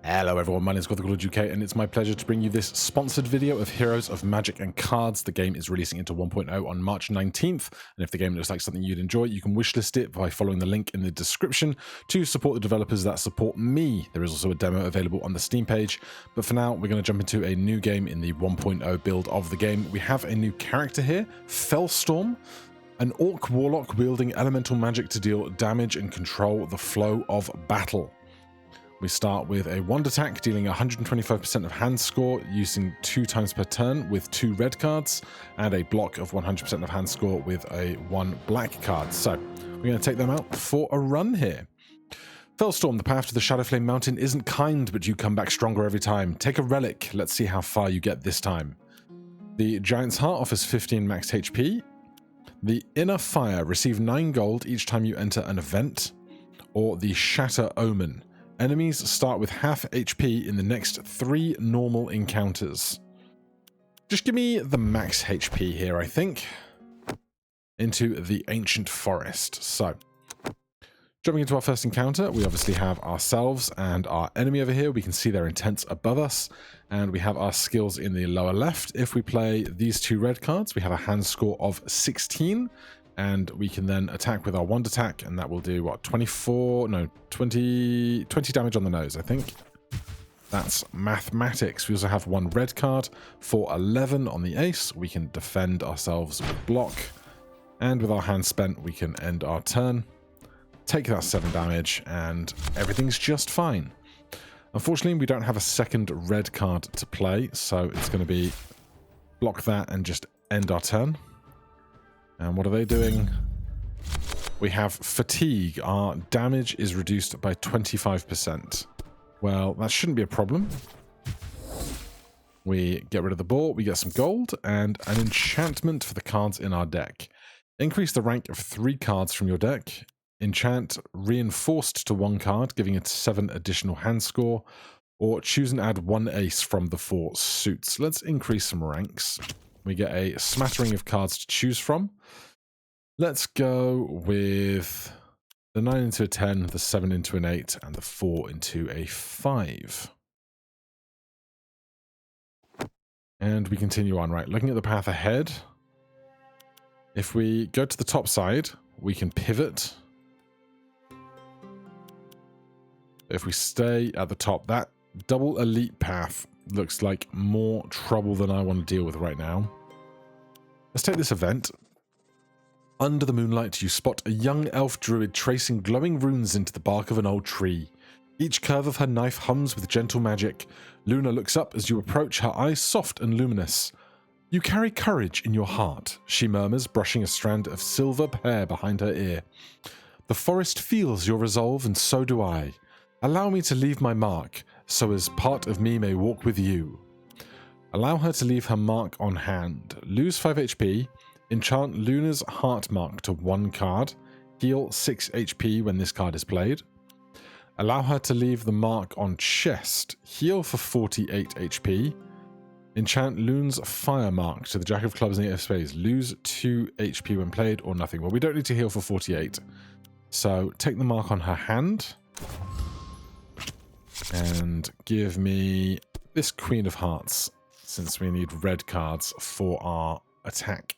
Hello everyone, my name is UK and it's my pleasure to bring you this sponsored video of Heroes of Magic and Cards. The game is releasing into 1.0 on March 19th, and if the game looks like something you'd enjoy, you can wishlist it by following the link in the description to support the developers that support me. There is also a demo available on the Steam page, but for now we're going to jump into a new game in the 1.0 build of the game. We have a new character here, Fellstorm, an orc warlock wielding elemental magic to deal damage and control the flow of battle. We start with a wand attack, dealing 125% of hand score, using 2 times per turn with 2 red cards, and a block of 100% of hand score with a 1 black card. So, we're going to take them out for a run here. Fellstorm, the path to the Shadowflame Mountain isn't kind, but you come back stronger every time. Take a relic, let's see how far you get this time. The Giant's Heart offers 15 max HP. The Inner Fire, receive 9 gold each time you enter an event. Or the Shatter Omen. Enemies start with half HP in the next 3 normal encounters. Just give me the max HP here, I think. Into the Ancient Forest. So, jumping into our first encounter, we obviously have ourselves and our enemy over here. We can see their intents above us. And we have our skills in the lower left. If we play these 2 red cards, we have a hand score of 16. And we can then attack with our wand attack, and that will do, what, 20 damage on the nose, I think. That's mathematics. We also have 1 red card for 11 on the ace. We can defend ourselves with block. And with our hand spent, we can end our turn. Take that 7 damage, and everything's just fine. Unfortunately, we don't have a second red card to play, so it's going to be block that and just end our turn. And what are they doing? We have fatigue. Our damage is reduced by 25%. Well, that shouldn't be a problem. We get rid of the ball, we get some gold, and an enchantment for the cards in our deck. Increase the rank of 3 cards from your deck. Enchant reinforced to 1 card, giving it 7 additional hand score. Or choose and add 1 ace from the 4 suits. Let's increase some ranks. We get a smattering of cards to choose from. Let's go with the 9 into a 10, the 7 into an 8, and the 4 into a 5. And we continue on, right? Looking at the path ahead. If we go to the top side, we can pivot. If we stay at the top, that double elite path looks like more trouble than I want to deal with right now. Let's take this event. Under the moonlight, you spot a young elf druid tracing glowing runes into the bark of an old tree. Each curve of her knife hums with gentle magic. Luna looks up as you approach, her eyes soft and luminous. You carry courage in your heart, she murmurs, brushing a strand of silver hair behind her ear. The forest feels your resolve, and so do I. Allow me to leave my mark, so as part of me may walk with you. Allow her to leave her mark on hand. Lose 5 HP. Enchant Luna's heart mark to 1 card. Heal 6 HP when this card is played. Allow her to leave the mark on chest. Heal for 48 HP. Enchant Luna's fire mark to the Jack of Clubs and 8 of Spades. Lose 2 HP when played or nothing. Well, we don't need to heal for 48. So take the mark on her hand. And give me this Queen of Hearts, since we need red cards for our attack.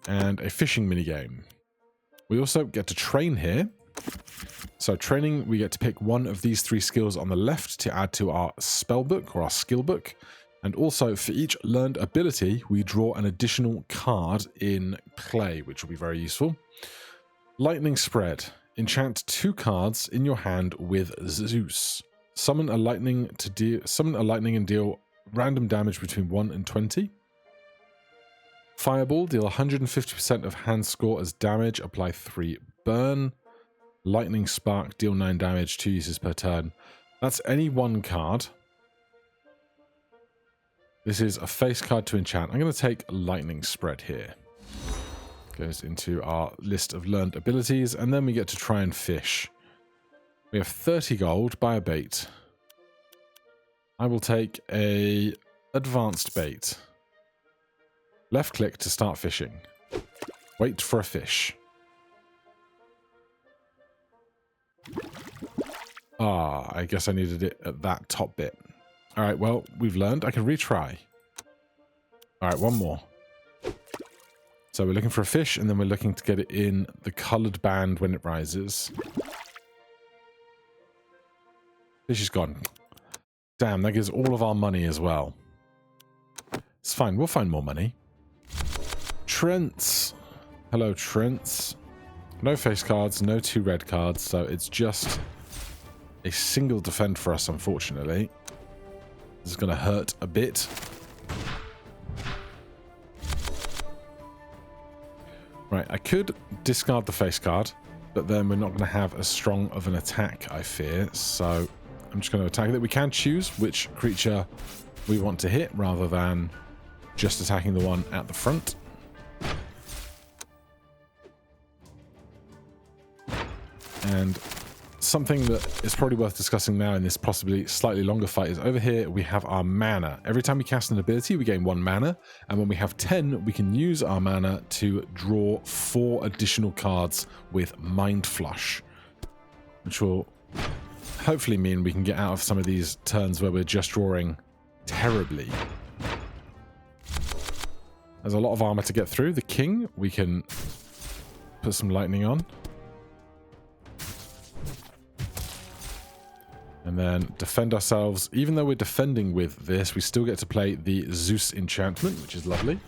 And a fishing minigame. We also get to train here. So training, we get to pick 1 of these 3 skills on the left to add to our spell book or our skill book. And also for each learned ability, we draw an additional card in play, which will be very useful. Lightning Spread. Enchant 2 cards in your hand with Zeus. Summon a lightning and deal random damage between 1 and 20. Fireball, deal 150% of hand score as damage, apply 3 burn. Lightning Spark, deal 9 damage, 2 uses per turn. That's any 1 card. This is a face card to enchant. I'm going to take Lightning Spread here. Goes into our list of learned abilities, and then we get to try and fish. We have 30 gold, buy a bait. I will take a advanced bait. Left click to start fishing. Wait for a fish. Ah, I guess I needed it at that top bit. All right, well, we've learned. I can retry. All right, one more. So we're looking for a fish, and then we're looking to get it in the colored band when it rises. Fish is gone. Damn, that gives all of our money as well. It's fine. We'll find more money. Trents. Hello, Trents. No face cards, no 2 red cards, so it's just a single defend for us, unfortunately. This is going to hurt a bit. Right, I could discard the face card, but then we're not going to have as strong of an attack, I fear. So I'm just going to attack it. We can choose which creature we want to hit rather than just attacking the one at the front. And something that is probably worth discussing now in this possibly slightly longer fight is over here we have our mana. Every time we cast an ability, we gain 1 mana, and when we have 10, we can use our mana to draw 4 additional cards with Mind Flush, which will hopefully mean we can get out of some of these turns where we're just drawing terribly. There's a lot of armor to get through. The king, we can put some lightning on. And then defend ourselves. Even though we're defending with this, we still get to play the Zeus enchantment, which is lovely.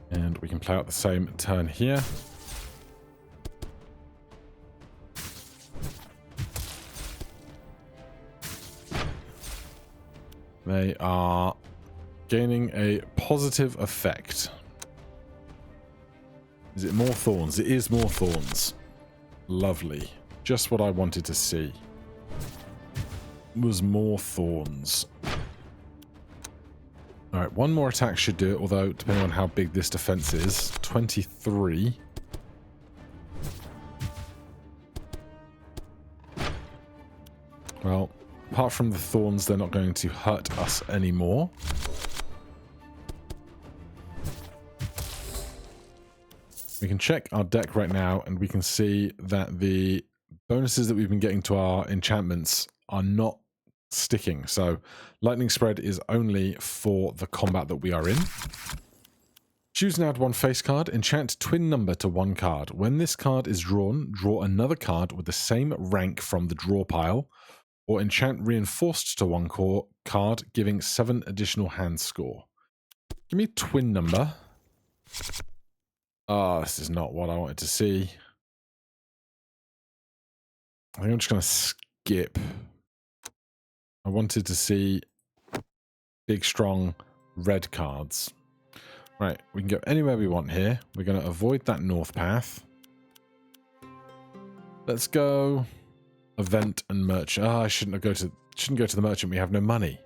And we can play out the same turn here. They are gaining a positive effect. Is it more thorns? It is more thorns. Lovely. Just what I wanted to see. Was more thorns. Alright, 1 more attack should do it, although depending on how big this defense is. 23. Well, apart from the thorns, they're not going to hurt us anymore. We can check our deck right now, and we can see that the bonuses that we've been getting to our enchantments are not sticking. So lightning spread is only for the combat that we are in. Choose and add 1 face card. Enchant twin number to 1 card. When this card is drawn, draw another card with the same rank from the draw pile, or enchant reinforced to 1 card, giving 7 additional hand score. Give me twin number. Ah, this is not what I wanted to see. I think I'm just going to skip. I wanted to see big, strong red cards. Right, we can go anywhere we want here. We're going to avoid that north path. Let's go event and merchant. Ah, I shouldn't go to the merchant. We have no money.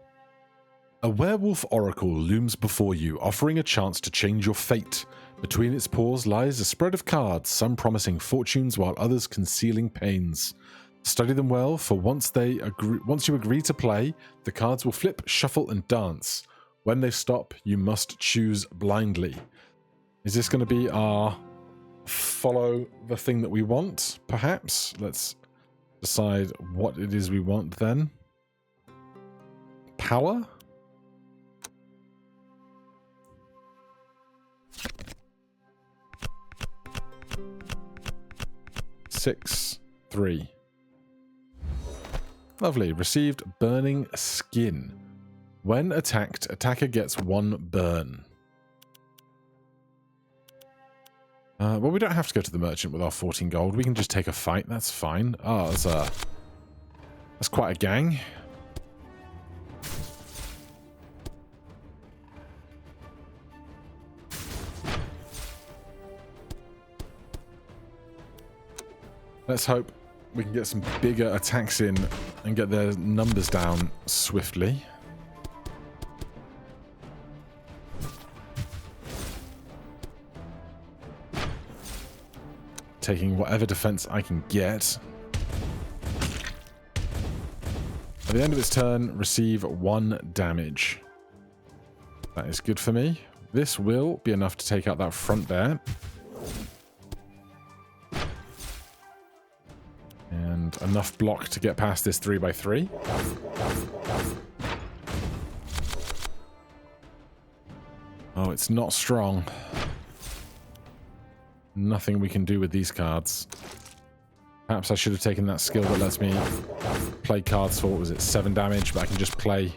A werewolf oracle looms before you, offering a chance to change your fate. Between its paws lies a spread of cards, some promising fortunes while others concealing pains. Study them well, for once you agree to play, the cards will flip, shuffle, and dance. When they stop, you must choose blindly. Is this going to be our follow the thing that we want, perhaps? Let's decide what it is we want then. Power? Six, 3. Lovely. Received burning skin. When attacked, attacker gets 1 burn. Well, we don't have to go to the merchant with our 14 gold. We can just take a fight. That's fine. Oh, that's quite a gang. Let's hope we can get some bigger attacks in and get their numbers down swiftly. Taking whatever defense I can get. At the end of its turn, receive 1 damage. That is good for me. This will be enough to take out that front bear. And enough block to get past this 3x3. Oh, it's not strong. Nothing we can do with these cards. Perhaps I should have taken that skill that lets me play cards for, what was it, 7 damage, but I can just play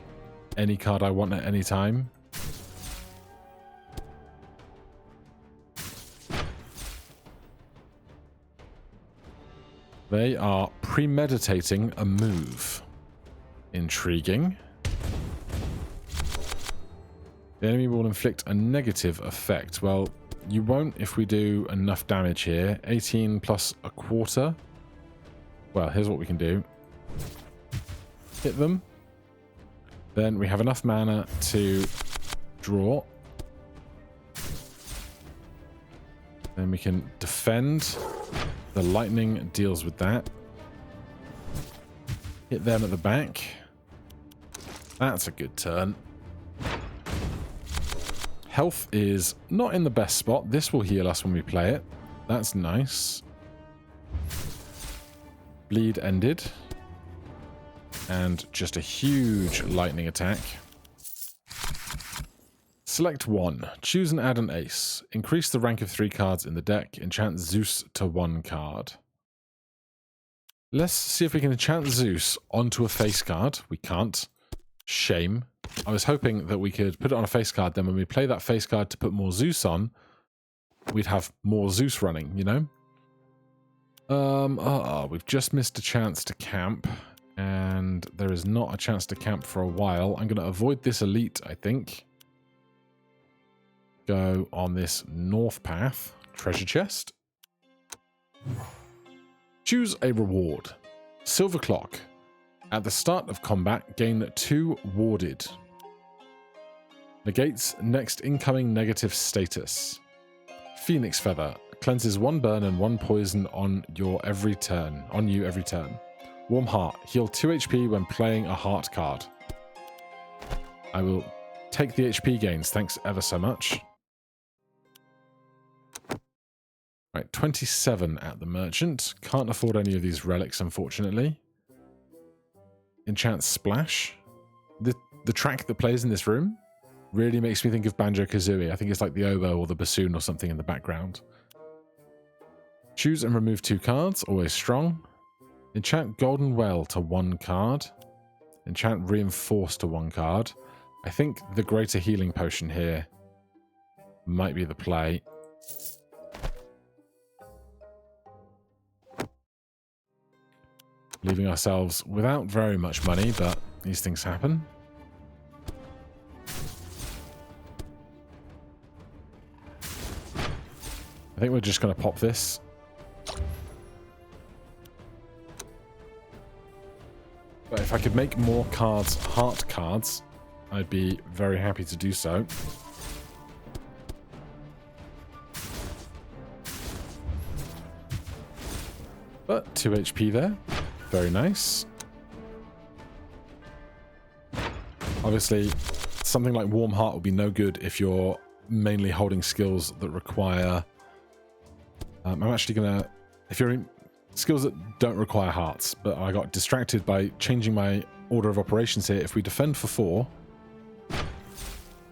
any card I want at any time. They are premeditating a move. Intriguing. The enemy will inflict a negative effect. Well, you won't if we do enough damage here. 18 plus a quarter. Well, here's what we can do. Hit them. Then we have enough mana to draw. Then we can defend. The lightning deals with that. Hit them at the back. That's a good turn. Health is not in the best spot. This will heal us when we play it. That's nice. Bleed ended. And just a huge lightning attack. Select one. Choose and add an ace. Increase the rank of 3 cards in the deck. Enchant Zeus to 1 card. Let's see if we can enchant Zeus onto a face card. We can't. Shame. I was hoping that we could put it on a face card, then when we play that face card to put more Zeus on, we'd have more Zeus running, you know? We've just missed a chance to camp, and there is not a chance to camp for a while. I'm going to avoid this elite, I think. Go on this north path. Treasure chest. Choose a reward. Silver clock. At the start of combat, gain 2 warded. Negates next incoming negative status. Phoenix feather. Cleanses 1 burn and 1 poison on you every turn. Warm heart. Heal 2 HP when playing a heart card. I will take the HP gains. Thanks ever so much. Right, 27 at the merchant. Can't afford any of these relics, unfortunately. Enchant Splash. The track that plays in this room really makes me think of Banjo-Kazooie. I think it's like the oboe or the bassoon or something in the background. Choose and remove 2 cards. Always strong. Enchant Golden Well to 1 card. Enchant Reinforce to 1 card. I think the Greater Healing Potion here might be the play. Leaving ourselves without very much money, but these things happen. I think we're just going to pop this. But if I could make more cards heart cards, I'd be very happy to do so. But 2 HP there. Very nice. Obviously, something like Warm Heart would be no good if you're mainly holding skills that require... I'm actually going to... If you're in skills that don't require hearts, but I got distracted by changing my order of operations here. If we defend for 4,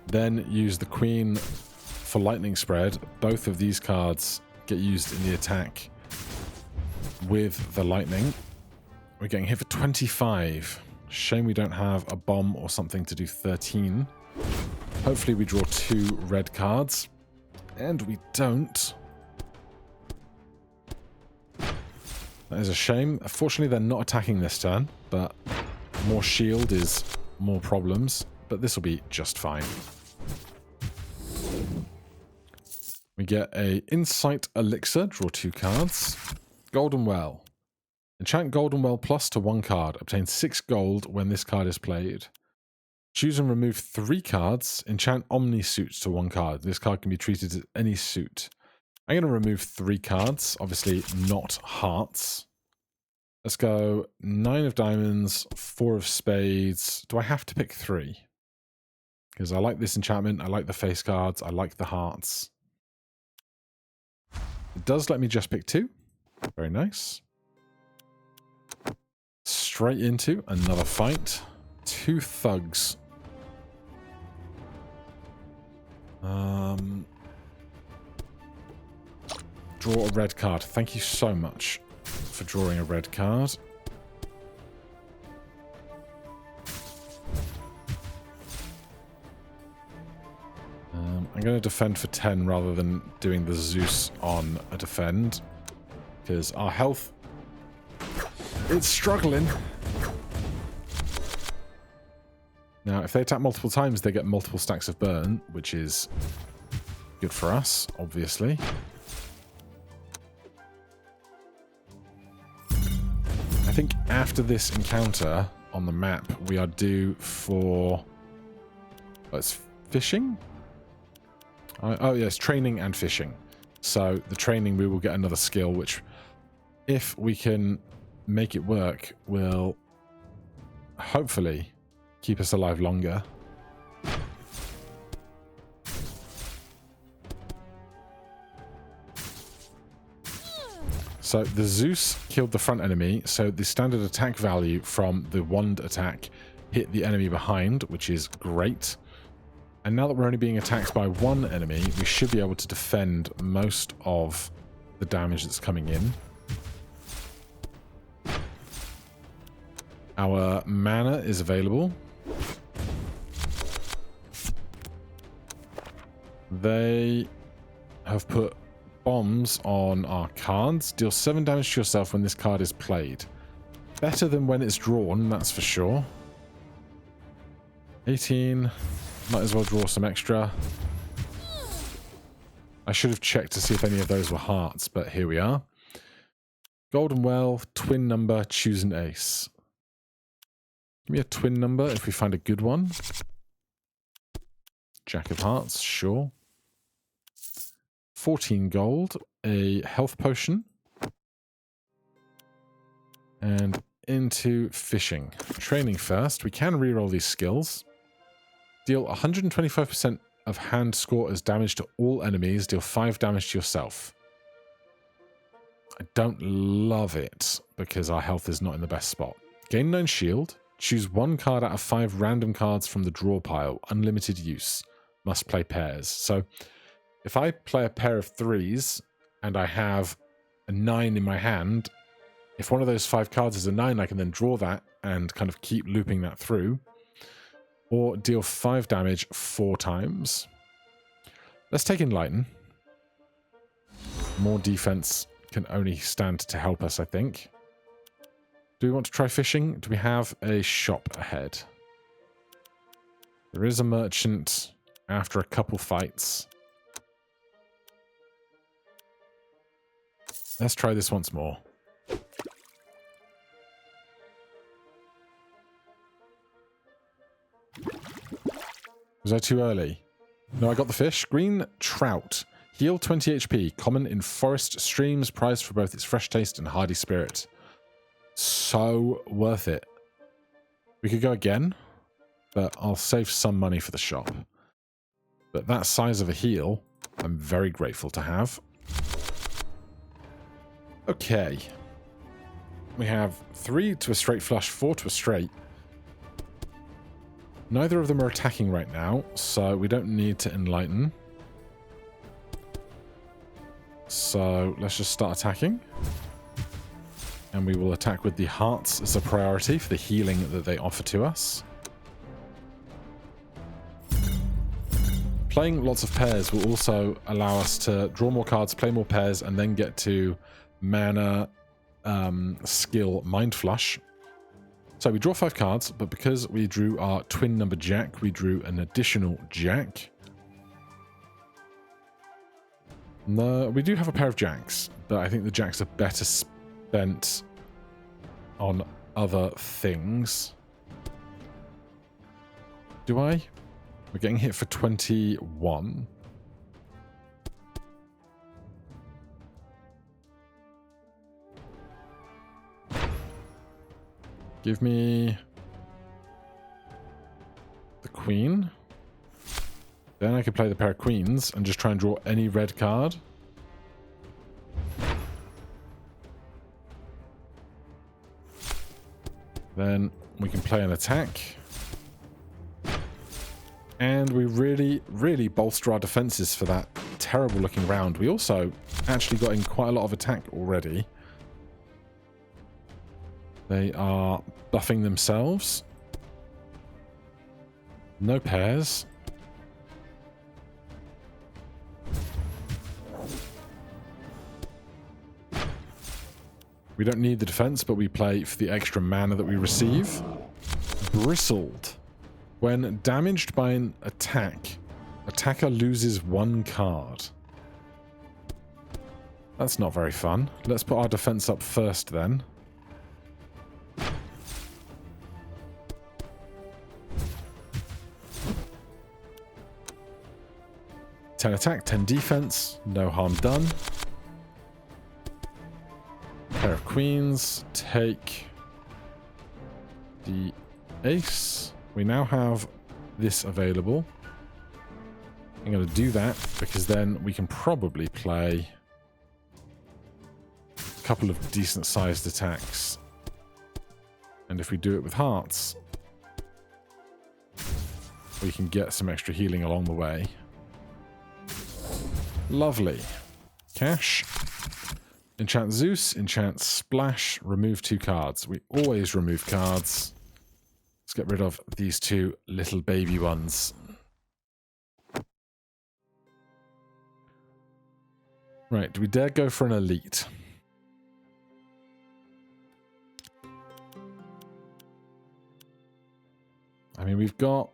then use the Queen for Lightning Spread, both of these cards get used in the attack with the lightning. We're getting hit for 25. Shame we don't have a bomb or something to do 13. Hopefully we draw 2 red cards. And we don't. That is a shame. Fortunately, they're not attacking this turn, but more shield is more problems. But this will be just fine. We get a Insight Elixir, draw 2 cards. Golden Well. Enchant Golden Well plus to 1 card. Obtain 6 gold when this card is played. Choose and remove 3 cards. Enchant Omni Suit to 1 card. This card can be treated as any suit. I'm going to remove 3 cards. Obviously not hearts. Let's go 9 of diamonds, 4 of spades. Do I have to pick 3? Because I like this enchantment, I like the face cards, I like the hearts. It does let me just pick 2. Very nice. Straight into another fight. 2 thugs. Draw a red card. Thank you so much for drawing a red card. I'm going to defend for 10 rather than doing the Zeus on a defend. Because our health, it's struggling. Now, if they attack multiple times, they get multiple stacks of burn, which is good for us, obviously. I think after this encounter on the map, we are due for... Oh, it's fishing? Oh, yes, training and fishing. So the training, we will get another skill, which, if we can make it work, will hopefully keep us alive longer. So the Zeus killed the front enemy, so the standard attack value from the wand attack hit the enemy behind, which is great. And now that we're only being attacked by one enemy, we should be able to defend most of the damage that's coming in. Our mana is available. They have put bombs on our cards. Deal 7 damage to yourself when this card is played. Better than when it's drawn, that's for sure. 18. Might as well draw some extra. I should have checked to see if any of those were hearts, but here we are. Golden Well, twin number, choose an ace. Give me a twin number if we find a good one. Jack of Hearts, sure. 14 gold, a health potion. And into fishing. Training first. We can reroll these skills. Deal 125% of hand score as damage to all enemies. Deal 5 damage to yourself. I don't love it because our health is not in the best spot. Gain 9 shield. Choose 1 card out of 5 random cards from the draw pile. Unlimited use. Must play pairs. So if I play a pair of 3s and I have a 9 in my hand, if one of those 5 cards is a 9, I can then draw that and kind of keep looping that through. Or deal 5 damage 4 times. Let's take Enlighten. More defense can only stand to help us, I think. Do we want to try fishing? Do we have a shop ahead? There is a merchant after a couple fights. Let's try this once more. Was I too early? No, I got the fish. Green trout. Heal 20 HP. Common in forest streams. Prized for both its fresh taste and hardy spirit. So worth it. We could go again, but I'll save some money for the shop. But that size of a heal, I'm very grateful to have. Okay. We have 3 to a straight flush, 4 to a straight. Neither of them are attacking right now, so we don't need to enlighten. So let's just start attacking. And we will attack with the hearts as a priority for the healing that they offer to us. Playing lots of pairs will also allow us to draw more cards, play more pairs, and then get to mana skill Mind Flush. So we draw 5 cards, but because we drew our twin number jack, we drew an additional jack. No, we do have a pair of jacks, but I think the jacks are better spent on other things. Do I? We're getting hit for 21. Give me the queen. Then I could play the pair of queens and just try and draw any red card. Then we can play an attack. And we really, really bolster our defenses for that terrible looking round. We also actually got in quite a lot of attack already. They are buffing themselves. No pairs. We don't need the defense, but we play for the extra mana that we receive. Bristled. When damaged by an attack, attacker loses 1 card. That's not very fun. Let's put our defense up first then. "10 attack, 10 defense, no harm done." Pair of queens, take the ace. We now have this available. I'm going to do that because then we can probably play a couple of decent sized attacks. And if we do it with hearts, we can get some extra healing along the way. Lovely. Cash. Enchant Zeus, enchant Splash, remove 2 cards. We always remove cards. Let's get rid of these 2 little baby ones. Right, do we dare go for an elite? I mean, we've got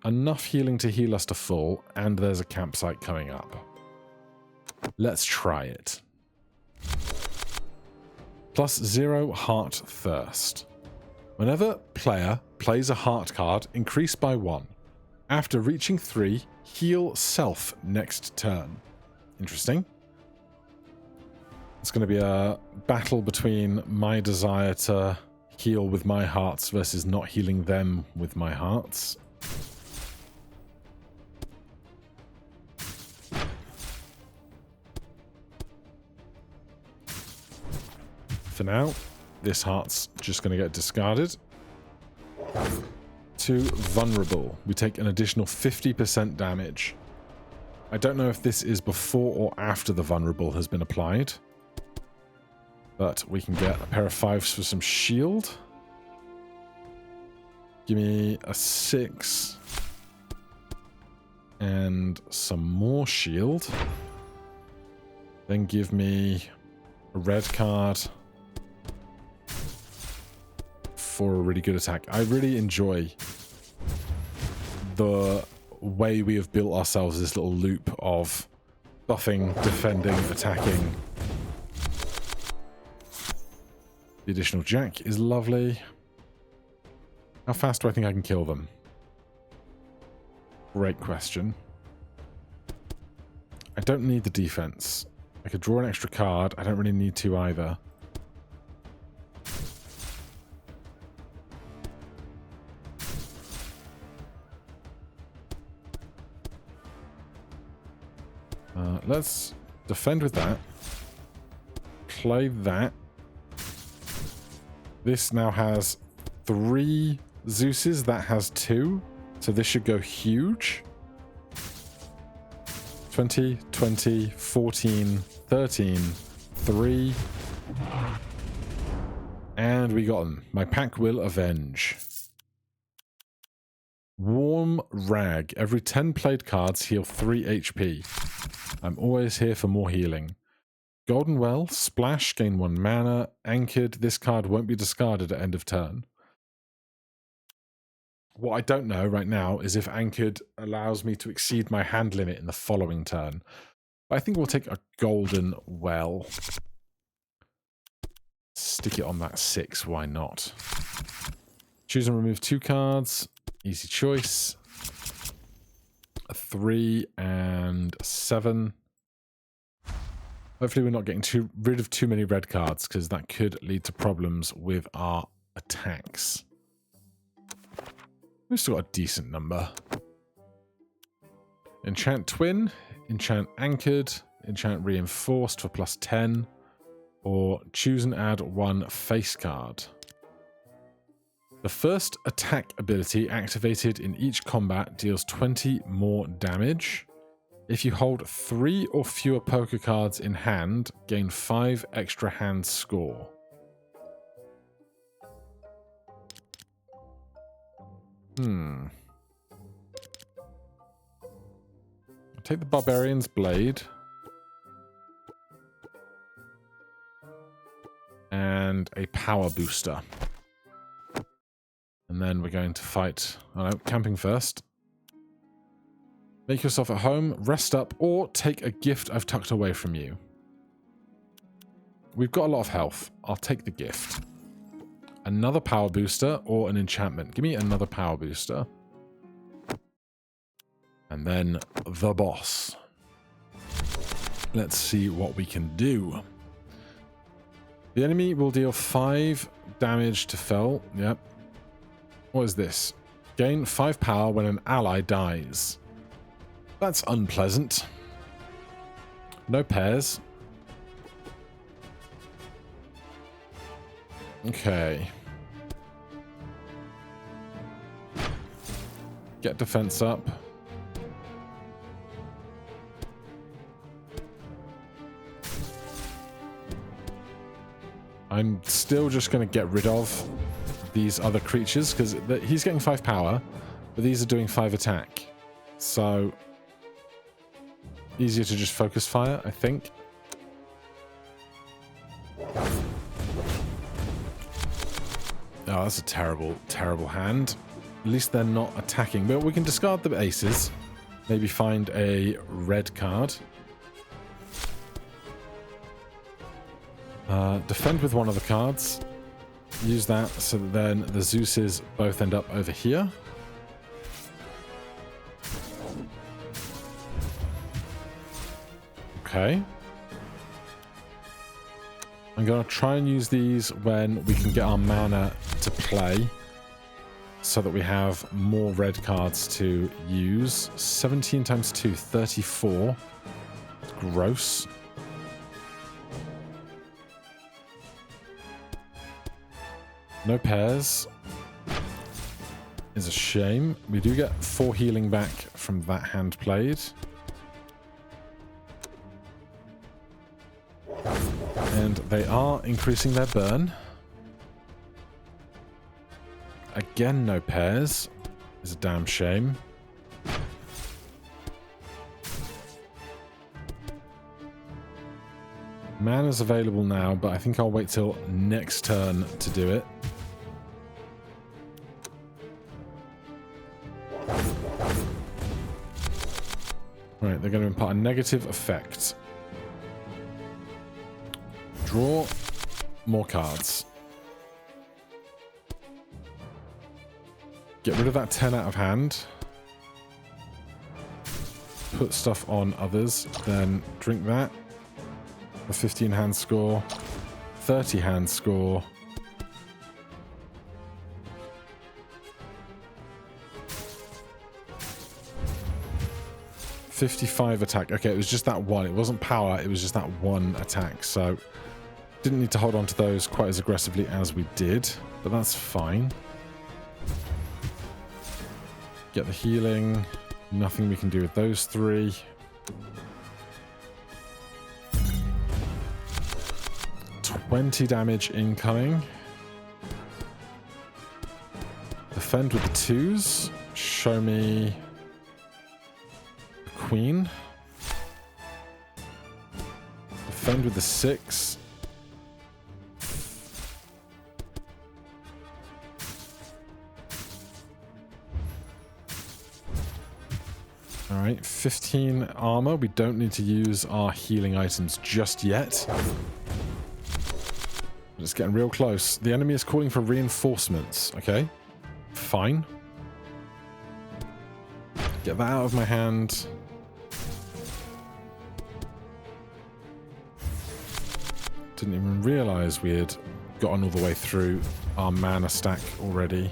enough healing to heal us to full, and there's a campsite coming up. Let's try it. +0 heart thirst. Whenever player plays a heart card, increase by 1. After reaching 3, heal self next turn. Interesting. It's going to be a battle between my desire to heal with my hearts versus not healing them with my hearts. For now, this heart's just going to get discarded. To vulnerable. We take an additional 50% damage. I don't know if this is before or after the vulnerable has been applied. But we can get a pair of 5s for some shield. Give me a 6. And some more shield. Then give me a red card for a really good attack. I really enjoy the way we have built ourselves this little loop of buffing, defending, attacking. The additional jack is lovely. How fast do I think I can kill them? Great question. I don't need the defense. I could draw an extra card. I don't really need to either. Let's defend with that. Play that. This now has 3 Zeuses. That has 2. So this should go huge. 20, 20, 14, 13, 3. And we got them. My pack will avenge. Warm Rag. Every 10 played cards heal 3 HP. I'm always here for more healing. Golden Well, Splash, gain 1 mana. Anchored, this card won't be discarded at end of turn. What I don't know right now is if Anchored allows me to exceed my hand limit in the following turn. But I think we'll take a Golden Well. Stick it on that 6, why not? Choose and remove 2 cards. Easy choice. A 3 and a 7. Hopefully we're not getting rid of too many red cards, because that could lead to problems with our attacks. We've still got a decent number. Enchant Twin, enchant Anchored, enchant Reinforced for +10, or choose and add 1 face card. The first attack ability activated in each combat deals 20 more damage. If you hold 3 or fewer poker cards in hand, gain 5 extra hand score. I'll take the Barbarian's Blade. And a power booster. And then we're going to fight, camping first. Make yourself at home, rest up, or take a gift I've tucked away from you. We've got a lot of health. I'll take the gift. Another power booster or an enchantment. Give me another power booster. And then the boss. Let's see what we can do. The enemy will deal 5 damage to Fel. Yep. What is this? Gain 5 power when an ally dies. That's unpleasant. No pairs. Okay. Get defense up. I'm still just going to get rid of these other creatures because he's getting 5 power, but these are doing 5 attack. So easier to just focus fire, I think. Oh, that's a terrible, terrible hand. At least they're not attacking. But we can discard the aces. Maybe find a red card. Defend with one of the cards. Use that so that then the Zeuses both end up over here. Okay. I'm going to try and use these when we can get our mana to play so that we have more red cards to use. 17 times 2, 34. Gross. No pairs. Is a shame. We do get 4 healing back from that hand played. And they are increasing their burn. Again, no pairs. Is a damn shame. Mana's available now, but I think I'll wait till next turn to do it. Right, they're going to impart a negative effect. Draw more cards. Get rid of that 10 out of hand. Put stuff on others. Then drink that. A 15 hand score. 30 hand score. $55 attack. Okay, it was just that one. It wasn't power. It was just that one attack. So didn't need to hold on to those quite as aggressively as we did, but that's fine. Get the healing. Nothing we can do with those 3. $20 damage incoming. Defend with the 2s. Show me the Queen. Defend with the 6. Alright, 15 armor. We don't need to use our healing items just yet. It's getting real close. The enemy is calling for reinforcements. Okay, fine. Get that out of my hand. Didn't even realize we had gotten all the way through our mana stack already.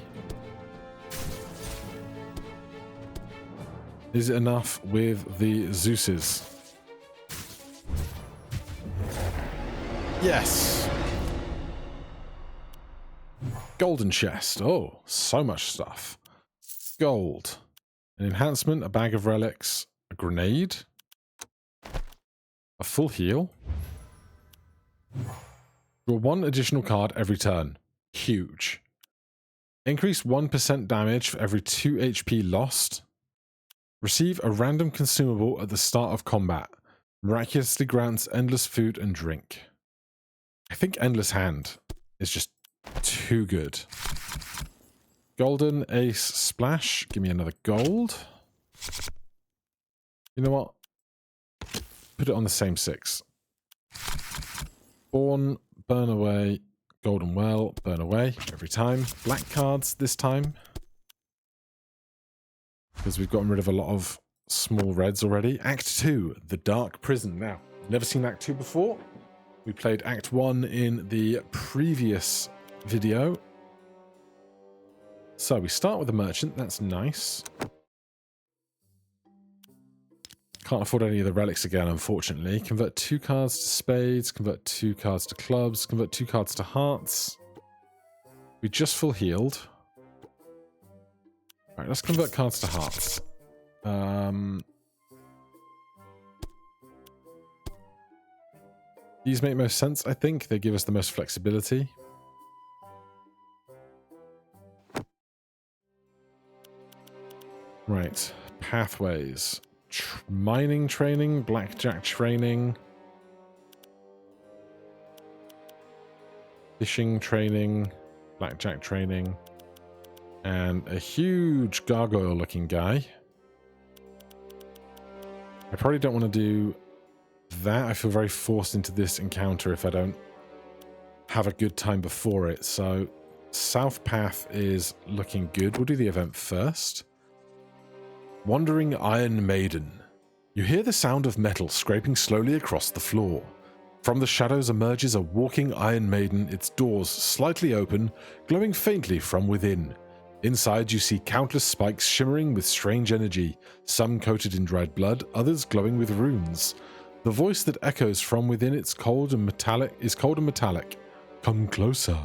Is it enough with the Zeuses? Yes. Golden chest. Oh, so much stuff. Gold. An enhancement, a bag of relics, a grenade, a full heal. Draw one additional card every turn. Huge. Increase 1% damage for every 2 HP lost. Receive a random consumable at the start of combat. Miraculously grants endless food and drink. I think Endless Hand is just too good. Golden Ace Splash. Give me another gold. You know what? Put it on the same 6. Born, burn away. Golden Well, burn away every time. Black cards this time. Because we've gotten rid of a lot of small reds already. Act 2, The Dark Prison. Now, never seen Act 2 before. We played Act 1 in the previous video. So we start with a merchant. That's nice. Can't afford any of the relics again, unfortunately. Convert 2 cards to spades. Convert 2 cards to clubs. Convert 2 cards to hearts. We just full healed. Alright, let's convert cards to hearts. These make most sense, I think. They give us the most flexibility. Right. Pathways. Mining training, blackjack training, fishing training, blackjack training, and a huge gargoyle looking guy. I probably don't want to do that. I feel very forced into this encounter if I don't have a good time before it. So South Path is looking good. We'll do the event first. Wandering Iron Maiden. You hear the sound of metal scraping slowly across the floor. From the shadows emerges a walking Iron Maiden, its doors slightly open, glowing faintly from within. Inside you see countless spikes shimmering with strange energy, some coated in dried blood, others glowing with runes. The voice that echoes from within is cold and metallic. Come closer.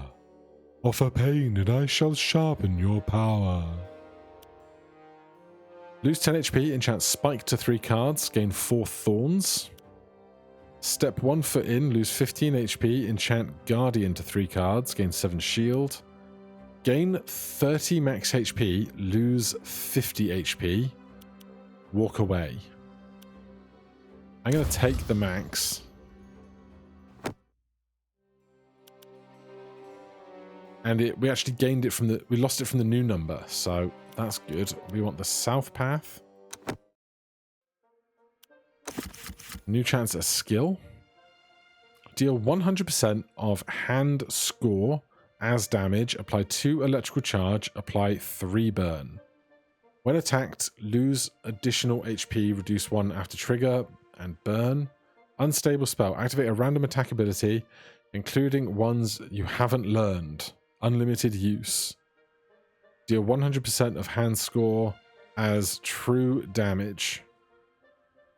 Offer pain and I shall sharpen your power. Lose 10 HP, enchant Spike to 3 cards, gain 4 Thorns. Step 1 foot in, lose 15 HP, enchant Guardian to 3 cards, gain 7 shield. Gain 30 max HP, lose 50 HP. Walk away. I'm going to take the max. And we actually gained it from we lost it from the new number, so that's good. We want the South Path. New chance at skill. Deal 100% of hand score as damage. Apply 2 electrical charge. Apply 3 burn. When attacked, lose additional HP. Reduce 1 after trigger and burn. Unstable spell. Activate a random attack ability, including ones you haven't learned. Unlimited use. Deal 100% of hand score as true damage.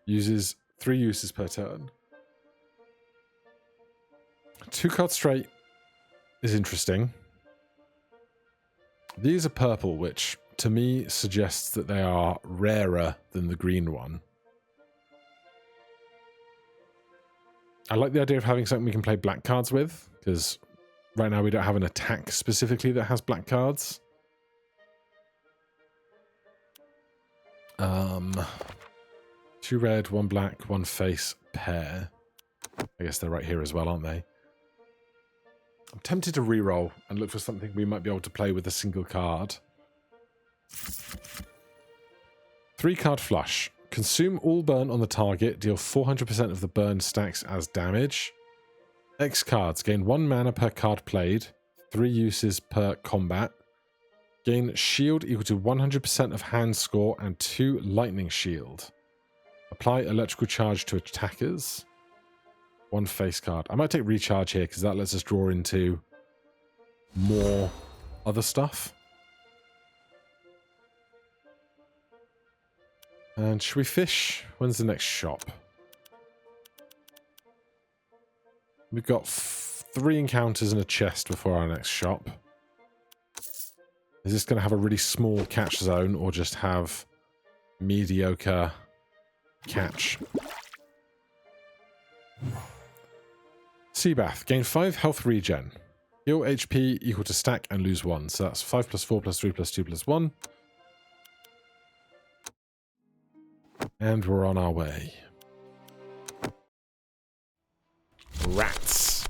Uses 3 uses per turn. 2 card straight is interesting. These are purple, which to me suggests that they are rarer than the green one. I like the idea of having something we can play black cards with, because right now we don't have an attack specifically that has black cards. 2 red, 1 black, 1 face pair. I guess they're right here as well, aren't they? I'm tempted to reroll and look for something we might be able to play with a single card. 3 card flush. Consume all burn on the target. Deal 400% of the burn stacks as damage. X cards. Gain 1 mana per card played. 3 uses per combat. Gain shield equal to 100% of hand score and 2 lightning shield. Apply electrical charge to attackers. 1 face card. I might take recharge here because that lets us draw into more other stuff. And should we fish? When's the next shop? We've got 3 encounters and a chest before our next shop. Is this going to have a really small catch zone or just have mediocre catch? Sea bath. Gain 5 health regen. Heal HP equal to stack and lose 1. So that's 5 plus 4 plus 3 plus 2 plus 1. And we're on our way. Rats.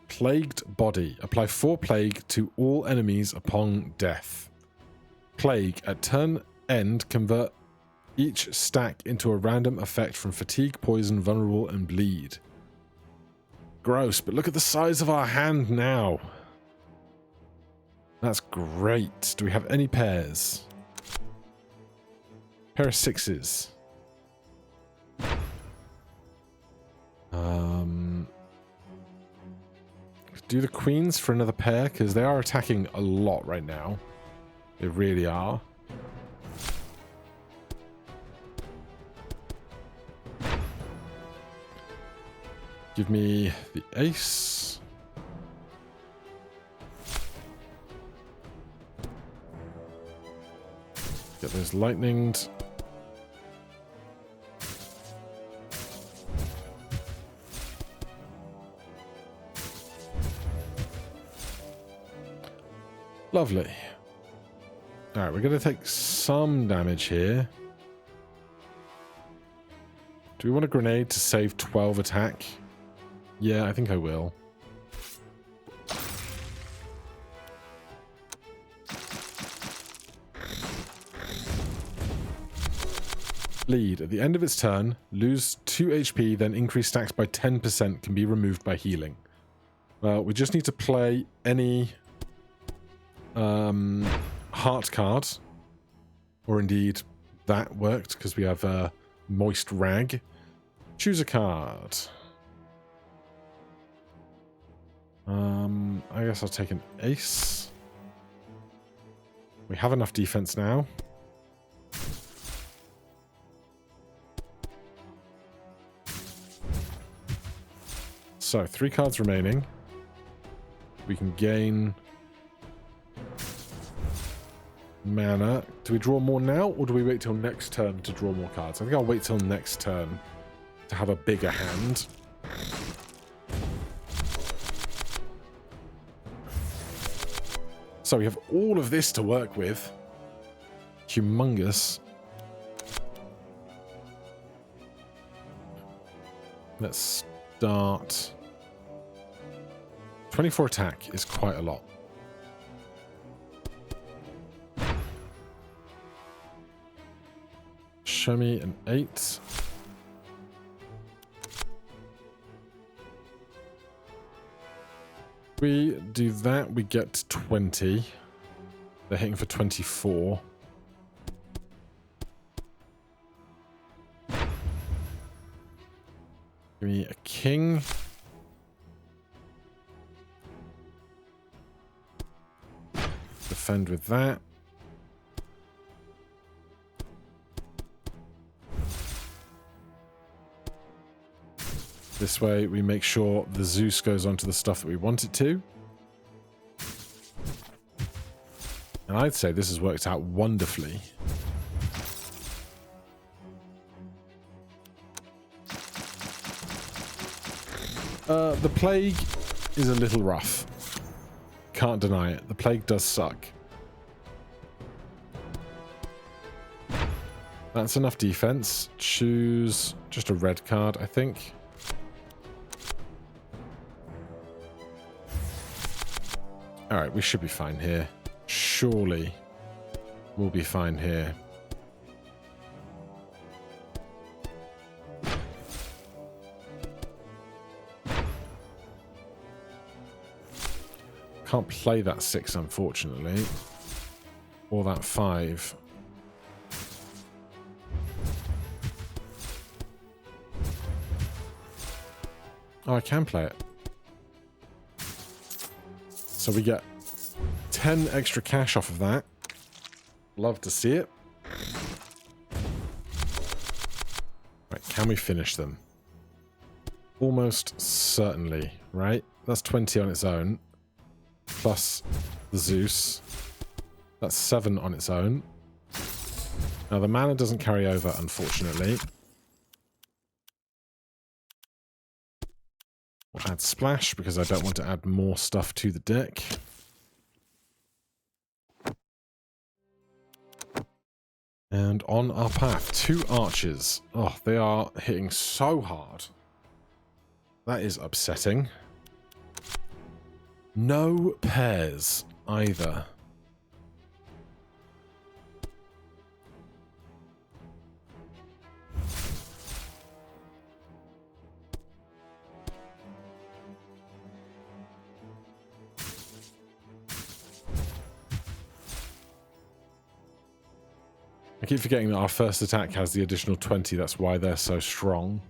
Plagued body. Apply 4 plague to all enemies upon death. Plague. At turn end, convert each stack into a random effect from fatigue, poison, vulnerable, and bleed. Gross, but look at the size of our hand now. That's great. Do we have any pairs? Pair of 6s. Do the queens for another pair, because they are attacking a lot right now. They really are. Give me the ace. Get those lightninged. Lovely. Alright, we're going to take some damage here. Do we want a grenade to save 12 attack? Yeah, I think I will. Bleed. At the end of its turn, lose 2 HP, then increase stacks by 10% can be removed by healing. Well, we just need to play any heart card, or indeed that worked because we have a moist rag. Choose a card. I guess I'll take an ace. We have enough defense now. So 3 cards remaining. We can gain mana. Do we draw more now, or do we wait till next turn to draw more cards? I think I'll wait till next turn to have a bigger hand. So we have all of this to work with. Humongous. Let's start. 24 attack is quite a lot. Show me an 8. We do that, we get 20. They're hitting for 24. Give me a king. Defend with that. This way we make sure the Zeus goes onto the stuff that we want it to. And I'd say this has worked out wonderfully. The plague is a little rough. Can't deny it. The plague does suck. That's enough defense. Choose just a red card, I think. Alright, we should be fine here. Surely we'll be fine here. Can't play that 6, unfortunately. Or that 5. Oh, I can play it. So we get 10 extra cash off of that. Love to see it. Can we finish them? Almost certainly, right? That's 20 on its own. Plus the Zeus. That's 7 on its own. Now the mana doesn't carry over, unfortunately. We'll add Splash because I don't want to add more stuff to the deck. And on our path, 2 archers. Oh, they are hitting so hard. That is upsetting. No pairs either. I keep forgetting that our first attack has the additional 20, that's why they're so strong.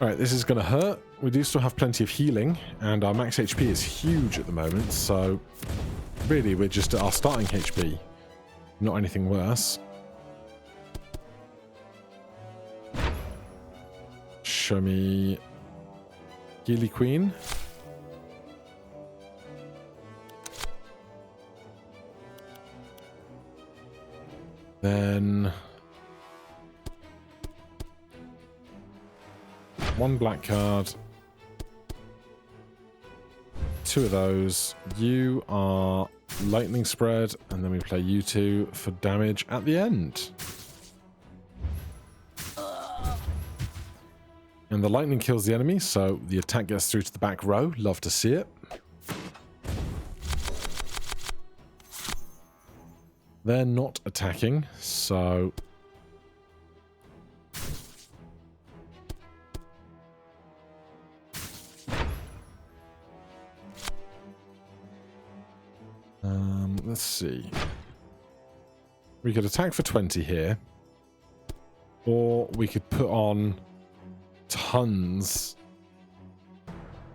Alright, this is going to hurt. We do still have plenty of healing, and our max HP is huge at the moment, so really we're just at our starting HP. Not anything worse. Show me Healy Queen. Then 1 black card. 2 of those. You are Lightning Spread, and then we play you 2 for damage at the end. And the lightning kills the enemy, so the attack gets through to the back row. Love to see it. They're not attacking, so... let's see. We could attack for 20 here. Or we could put on tons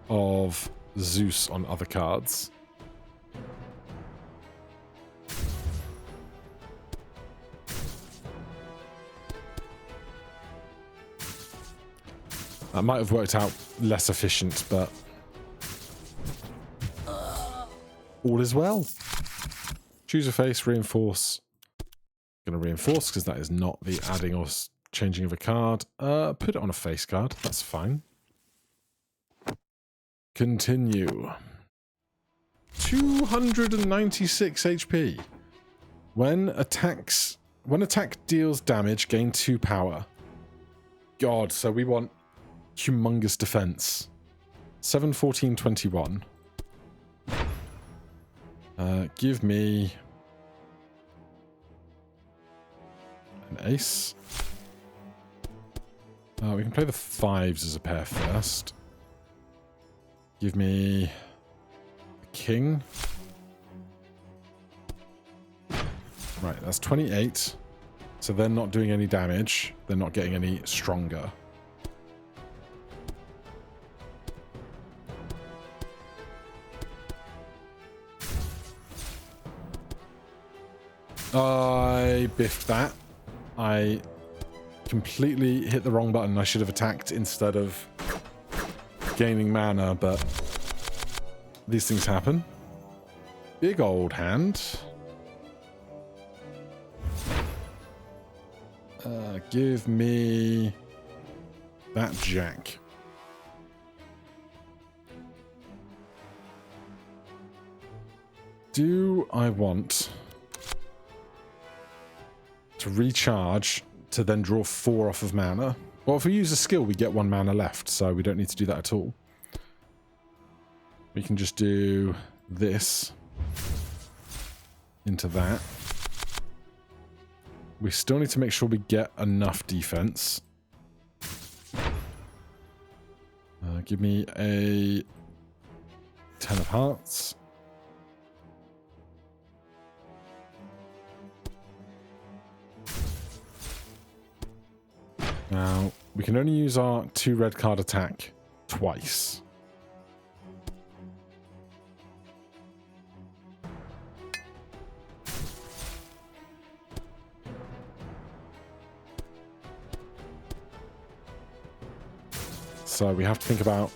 of Zeus on other cards. That might have worked out less efficient, but all is well. Choose a face, reinforce. Going to reinforce because that is not the adding or changing of a card. Put it on a face card. That's fine. Continue. 296 HP. When attack deals damage, gain 2 power. God, so we want humongous defense. 7, 14, 21. Give me an ace. We can play the 5s as a pair first. Give me a king. Right, that's 28. So they're not doing any damage. They're not getting any stronger. I biffed that. I completely hit the wrong button. I should have attacked instead of gaining mana, but these things happen. Big old hand. Give me that jack. Do I want to recharge to then draw 4 off of mana? Well, if we use a skill, we get 1 mana left, so we don't need to do that at all. We can just do this into that. We still need to make sure we get enough defense. Give me a 10 of hearts. Now, we can only use our 2 red card attack twice. So we have to think about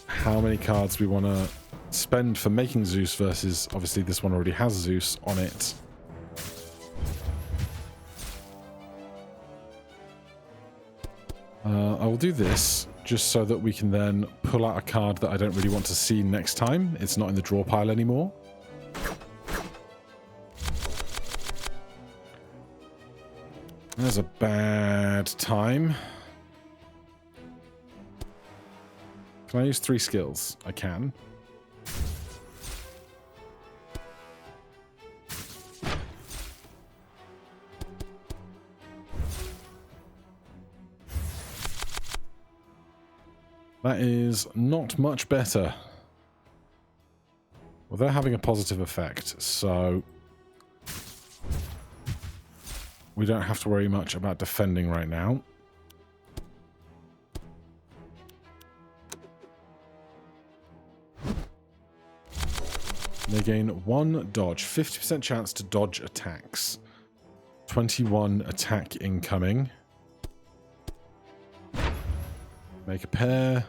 how many cards we want to spend for making Zeus versus, obviously this one already has Zeus on it. I will do this just so that we can then pull out a card that I don't really want to see next time. It's not in the draw pile anymore. There's a bad time. Can I use 3 skills? I can. That is not much better. Well, they're having a positive effect, so we don't have to worry much about defending right now. They gain 1 dodge, 50% chance to dodge attacks. 21 attack incoming. Make a pair.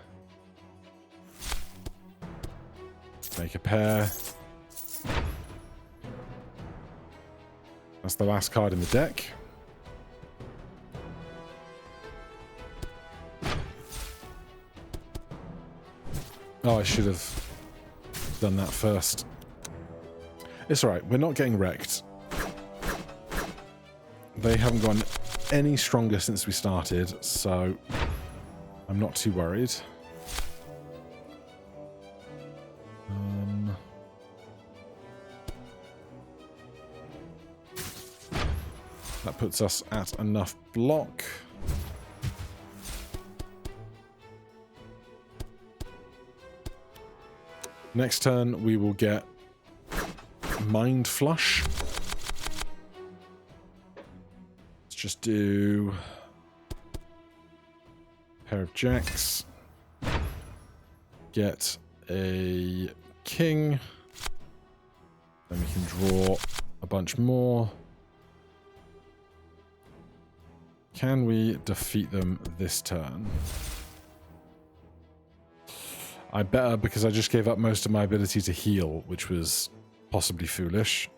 Make a pair. That's the last card in the deck. Oh, I should have done that first. It's alright, we're not getting wrecked. They haven't gone any stronger since we started, so I'm not too worried. That puts us at enough block. Next turn, we will get Mind Flush. Let's just do a pair of jacks. Get a king. Then we can draw a bunch more. Can we defeat them this turn? I better, because I just gave up most of my ability to heal, which was possibly foolish.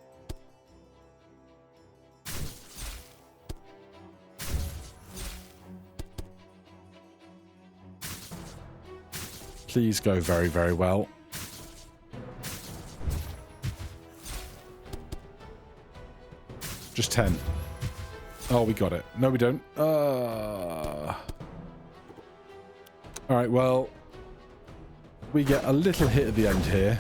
Please go very, very well. Just 10. Oh, we got it. No, we don't. Alright, well, we get a little hit at the end here.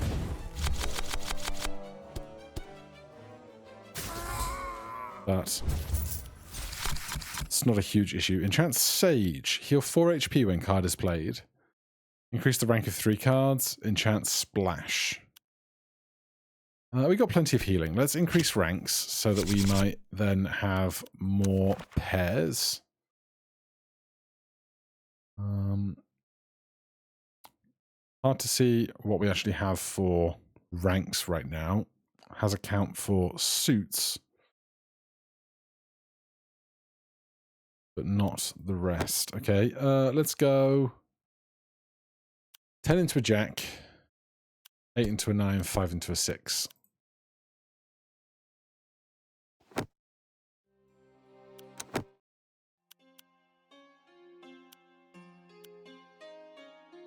But it's not a huge issue. Enchant Sage. Heal 4 HP when card is played. Increase the rank of 3 cards. Enchant Splash. We got plenty of healing. Let's increase ranks so that we might then have more pairs. Hard to see what we actually have for ranks right now. Has a count for suits, but not the rest. Okay, let's go 10 into a jack, 8 into a 9, 5 into a 6.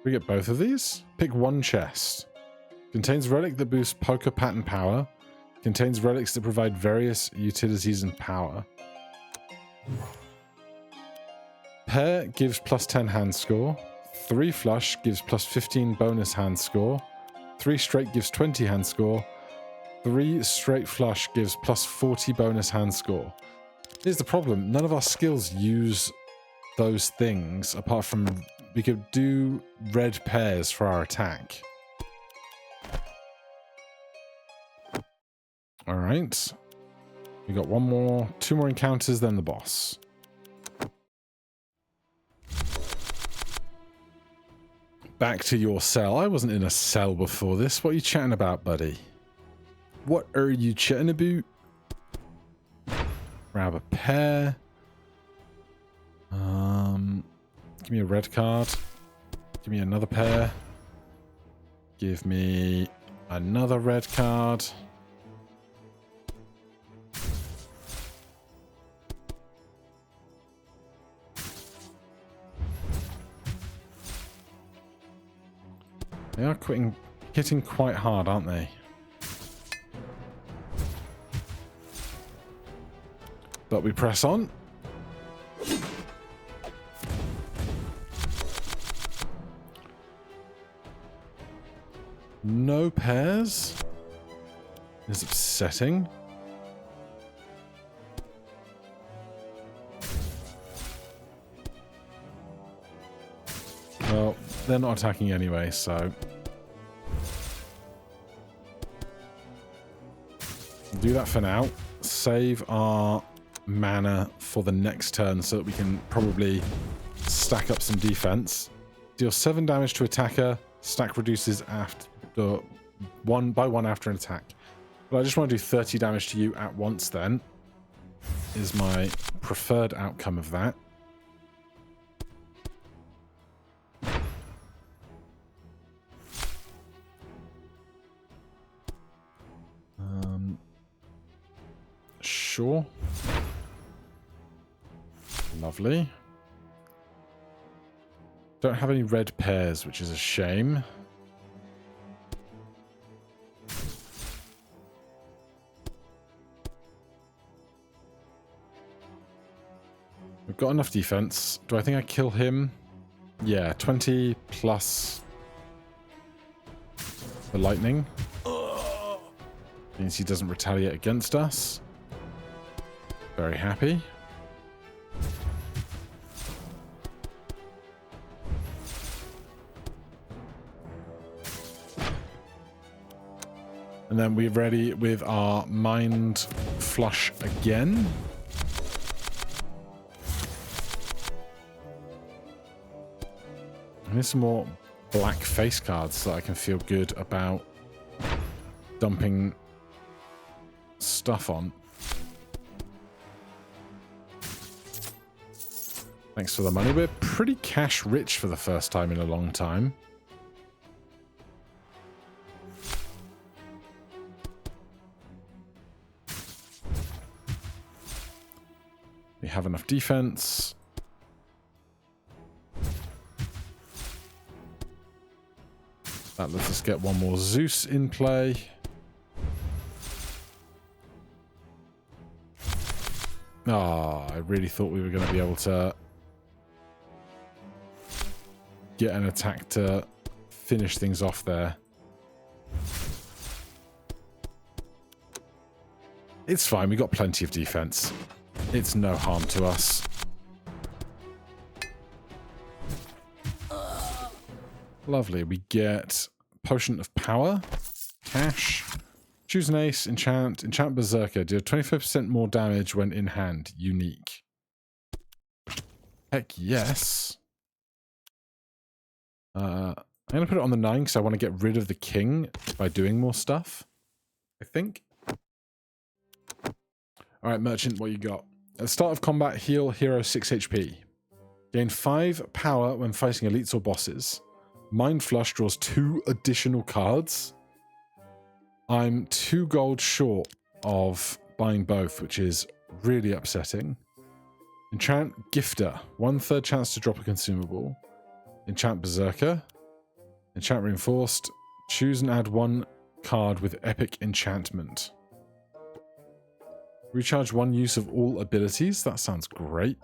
We get both of these? Pick one chest. Contains relic that boosts poker pattern power. Contains relics that provide various utilities and power. Pair gives plus 10 hand score. 3 flush gives plus 15 bonus hand score. 3 straight gives 20 hand score. 3 straight flush gives plus 40 bonus hand score. Here's the problem. None of our skills use those things apart from we could do red pairs for our attack. Alright. We got 2 more encounters, then the boss. Back to your cell. I wasn't in a cell before this. What are you chatting about, buddy? What are you chatting about? Grab a pair. Give me a red card. Give me another pair. Give me another red card. They are hitting quite hard, aren't they? But we press on. No pairs. It's upsetting. Well, they're not attacking anyway, so... do that for now. Save our mana for the next turn so that we can probably stack up some defense. Deal 7 damage to attacker. Stack reduces after one after an attack. But I just want to do 30 damage to you at once then. Is my preferred outcome of that. Sure. Lovely. Don't have any red pairs, which is a shame. We've got enough defense. Do I think I kill him? Yeah, 20 plus the lightning. Means he doesn't retaliate against us. Very happy. And then we're ready with our mind flush again. And here's some more black face cards so that I can feel good about dumping stuff on. Thanks for the money. We're pretty cash rich for the first time in a long time. We have enough defense. That lets us get one more Zeus in play. Ah, I really thought we were going to be able to get an attack to finish things off there. It's fine, we got plenty of defense. It's no harm to us. Lovely, we get Potion of Power, cash. Choose an ace, enchant Berserker. Deal 25% more damage when in hand. Unique. Heck yes. I'm going to put it on the 9 because I want to get rid of the king by doing more stuff. I think. Alright, Merchant, what you got? At the start of combat, heal hero 6 HP. Gain 5 power when fighting elites or bosses. Mind Flush draws 2 additional cards. I'm 2 gold short of buying both, which is really upsetting. Enchant Gifter. 1/3 chance to drop a consumable. Enchant Berserker. Enchant Reinforced. Choose and add 1 card with Epic Enchantment. Recharge 1 use of all abilities. That sounds great.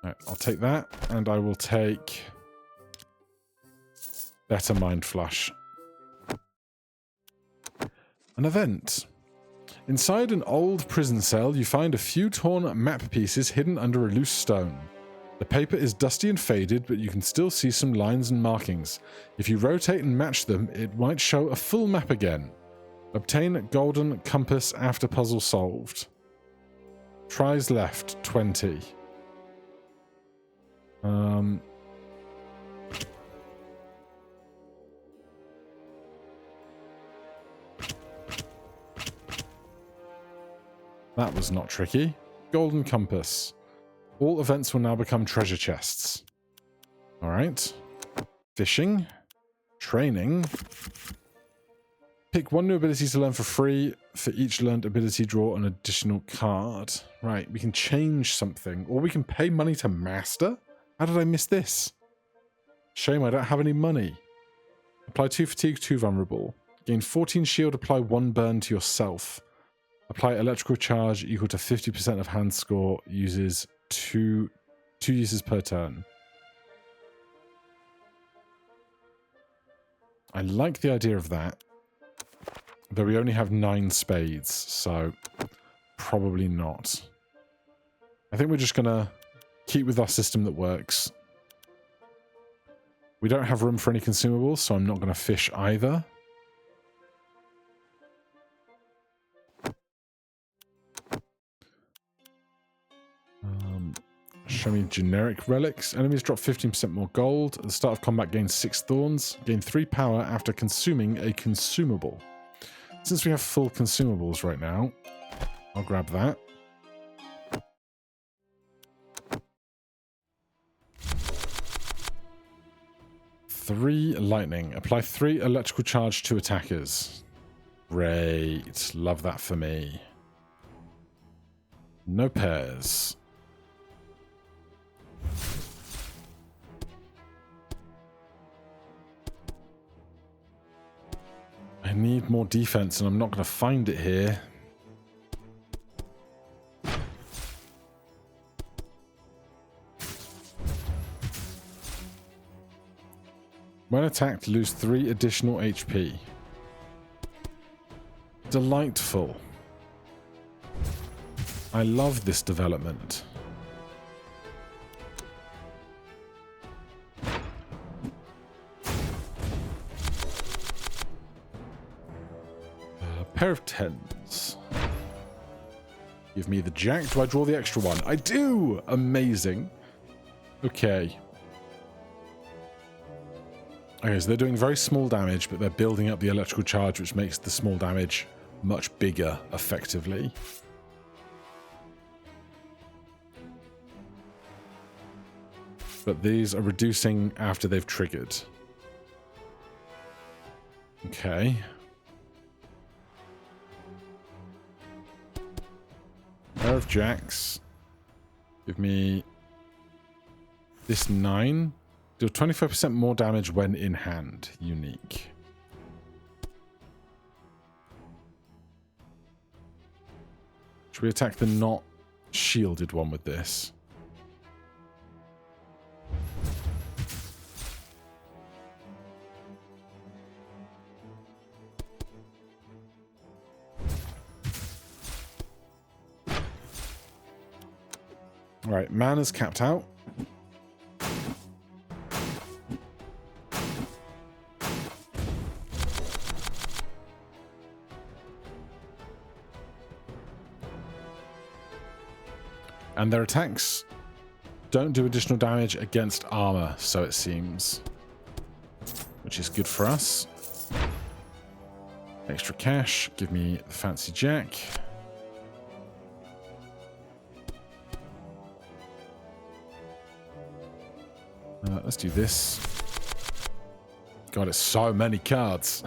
Right, I'll take that, and I will take Better Mind Flush. An event. Inside an old prison cell, you find a few torn map pieces hidden under a loose stone. The paper is dusty and faded, but you can still see some lines and markings. If you rotate and match them, it might show a full map again. Obtain golden compass after puzzle solved. Tries left, 20. That was not tricky. Golden compass. All events will now become treasure chests. All right. Fishing. Training. Pick one new ability to learn for free. For each learned ability, draw an additional card. Right, we can change something. Or we can pay money to master? How did I miss this? Shame I don't have any money. Apply 2 fatigue, 2 vulnerable. Gain 14 shield, apply 1 burn to yourself. Apply electrical charge equal to 50% of hand score. Uses 2 uses per turn. I like the idea of that. Though we only have 9 spades, so probably not. I think we're just going to keep with our system that works. We don't have room for any consumables, so I'm not going to fish either. Show me generic relics. Enemies drop 15% more gold. At the start of combat, gain 6 thorns. Gain 3 power after consuming a consumable. Since we have full consumables right now, I'll grab that. Three lightning. Apply 3 electrical charge to attackers. Great. Love that for me. No pairs. I need more defense and I'm not going to find it here. When attacked, lose 3 additional HP. Delightful. I love this development. Pair of 10s. Give me the jack. Do I draw the extra one? I do! Amazing. Okay. Okay, so they're doing very small damage, but they're building up the electrical charge, which makes the small damage much bigger, effectively. But these are reducing after they've triggered. Okay. Pair of jacks. Give me this 9. Deal 25% more damage when in hand. Unique. Should we attack the not shielded one with this? Alright, mana's capped out. And their attacks don't do additional damage against armor, so it seems. Which is good for us. Extra cash. Give me the fancy jack. Let's do this. God, it's so many cards.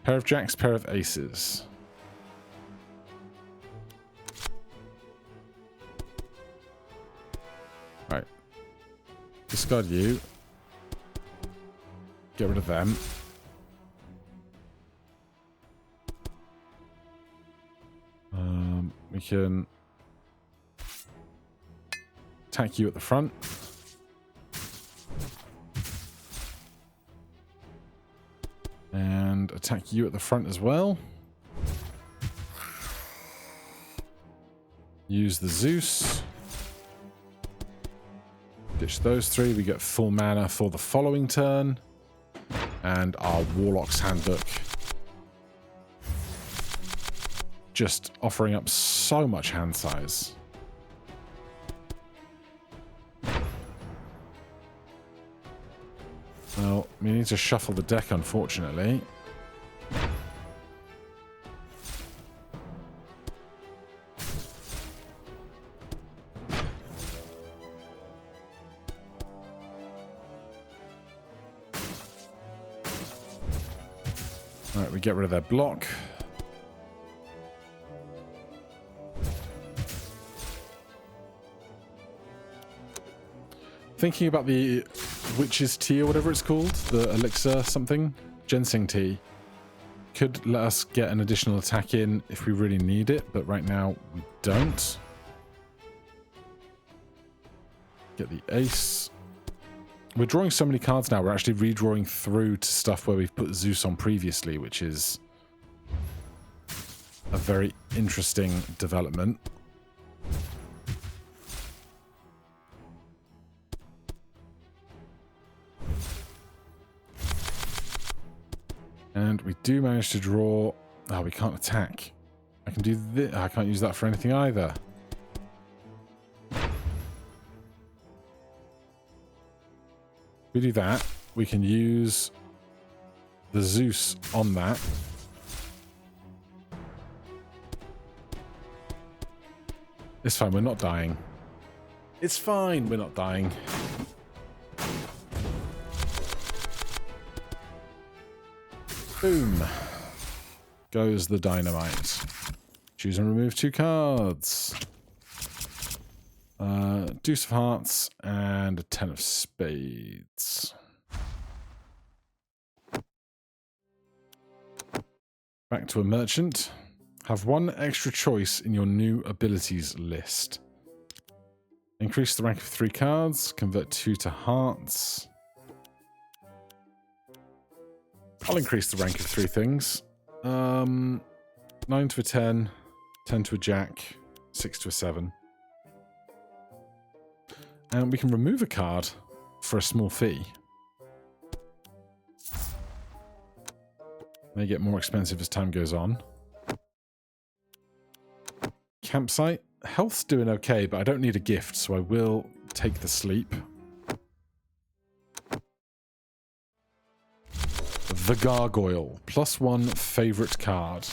Pair of jacks, pair of aces. Right. Discard you. Get rid of them. We can attack you at the front. And attack you at the front as well. Use the Zeus. Ditch those 3. We get full mana for the following turn. And our Warlock's Handbook. Just offering up so much hand size. Well, we need to shuffle the deck, unfortunately. Right, we get rid of their block. Thinking about the witch's tea or whatever it's called, the elixir something, ginseng tea, could let us get an additional attack in if we really need it, but right now we don't. Get the ace. We're drawing so many cards now, we're actually redrawing through to stuff where we've put Zeus on previously, which is a very interesting development. And we do manage to draw... Oh, we can't attack. I can do this. I can't use that for anything either. If we do that, we can use the Zeus on that. It's fine, we're not dying. It's fine, we're not dying. Boom. Goes the dynamite. Choose and remove 2 cards. Deuce of Hearts and a 10 of Spades. Back to a merchant. Have 1 extra choice in your new abilities list. Increase the rank of 3 cards. Convert 2 to hearts. I'll increase the rank of 3 things. 9 to a 10, 10 to a jack, 6 to a 7. And we can remove a card for a small fee. May get more expensive as time goes on. Campsite. Health's doing okay, but I don't need a gift, so I will take the sleep. The Gargoyle. +1 favorite card.